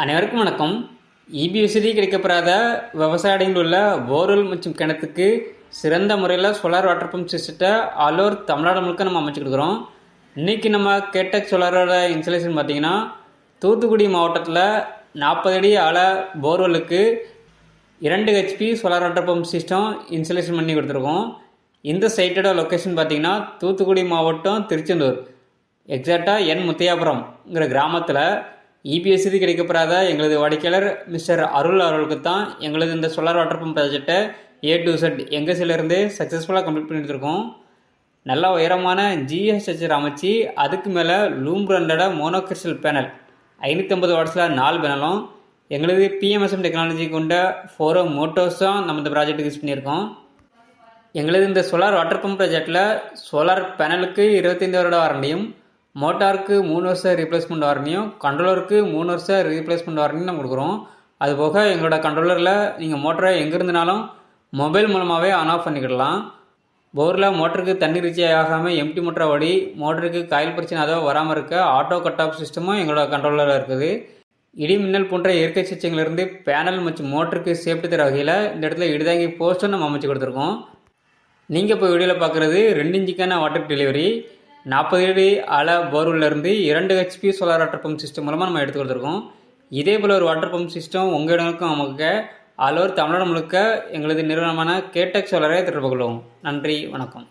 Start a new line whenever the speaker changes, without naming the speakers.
அனைவருக்கும் வணக்கம். இபி வசதி கிடைக்கப்பெறாத விவசாயிகளில் உள்ள போர்வெல் மற்றும் கிணத்துக்கு சிறந்த முறையில் சோலார் வாட்டர் பம்ப் சிஸ்டத்தை ஆல் ஓவர் தமிழ்நாடு முழுக்க நம்ம அமைச்சு கொடுக்குறோம். இன்றைக்கி நம்ம கேட்டக் சோலாரோட இன்ஸ்டலேஷன் பார்த்திங்கன்னா தூத்துக்குடி மாவட்டத்தில் 40 அடி ஆழ போர்வெல்லுக்கு 2 HP solar water pump system installation பண்ணி கொடுத்துருக்கோம். இந்த சைட்டோட லொக்கேஷன் பார்த்திங்கன்னா தூத்துக்குடி மாவட்டம் திருச்செந்தூர், எக்ஸாக்டாக என் முத்தையாபுரம்ங்கிற கிராமத்தில் இபி வசதி கிடைக்கப்பெறாத எங்களது வாடிக்கையாளர் மிஸ்டர் அருள் அவர்களுக்கு தான் எங்களது இந்த சோலார் வாட்டர் பம்ப் ப்ராஜெக்டை A to Z எங்கள் சைட்லேருந்து சக்ஸஸ்ஃபுல்லாக கம்ப்ளீட் பண்ணிட்டுருக்கோம். நல்லா உயரமான ஜிஎஸ் ஸ்ட்ரக்சர் அமைச்சு அதுக்கு மேலே லூம் பிராண்டோட மோனோகிறிஸ்டல் பேனல் 550 வாட்ஸில் 4 பேனலும் எங்களது பிஎம்எஸ்எம் டெக்னாலஜி கொண்ட 4 மோட்டோர்ஸ் தான் நம்ம இந்த ப்ராஜெக்ட்டுக்கு யூஸ் பண்ணியிருக்கோம். எங்களது இந்த சோலார் வாட்டர் பம்ப் ப்ராஜெக்டில் சோலார் பேனலுக்கு 25 வருட வாரண்டியும், மோட்டாருக்கு 3 வருஷம் ரீப்ளேஸ்மெண்ட் வாரண்டியும், கண்ட்ரோலருக்கு 3 வருஷம் ரீப்ளேஸ்மெண்ட் வாரண்டியும் நம்ம கொடுக்குறோம். அதுபோக எங்களோட கண்ட்ரோலரில் நீங்கள் மோட்டரை எங்கே இருந்தனாலும் மொபைல் மூலமாகவே ஆன் ஆஃப் பண்ணிக்கிடலாம். போரில் மோட்டருக்கு தண்ணி ரீச் ஆகாமல் எம்டி மோட்டரை ஓடி மோட்டருக்கு காயில் பிரச்சனை அதுவும் வராமல் இருக்க ஆட்டோ கட் ஆஃப் சிஸ்டமும் எங்களோட கண்ட்ரோலரில் இருக்குது. இடி மின்னல் போன்ற இயற்கை சிச்சங்களிலிருந்து பேனல் மற்றும் மோட்டருக்கு சேஃப்டி தர வகையில் இந்த இடத்துல இடிதாங்கி போஸ்ட்டும் நம்ம அமைச்சு கொடுத்துருக்கோம். நீங்கள் இப்போ வீடியோவில் பார்க்குறது 2 இன்ச்சுக்கான வாட்டர் டெலிவரி 40 அடி ஆழ போர்வெல்லேருந்து 2 HP solar water pump system மூலமாக நம்ம எடுத்து கொடுத்துருக்கோம். இதே போல் ஒரு வாட்டர் பம்ப் சிஸ்டம் உங்கள் இடங்களுக்கும் நமக்கு ஆல் ஓவர் தமிழ்நாடு முழுக்க எங்களது நிறுவனமான கேட்டக் சோலாரை தொடர்பு கொள்வோம். நன்றி, வணக்கம்.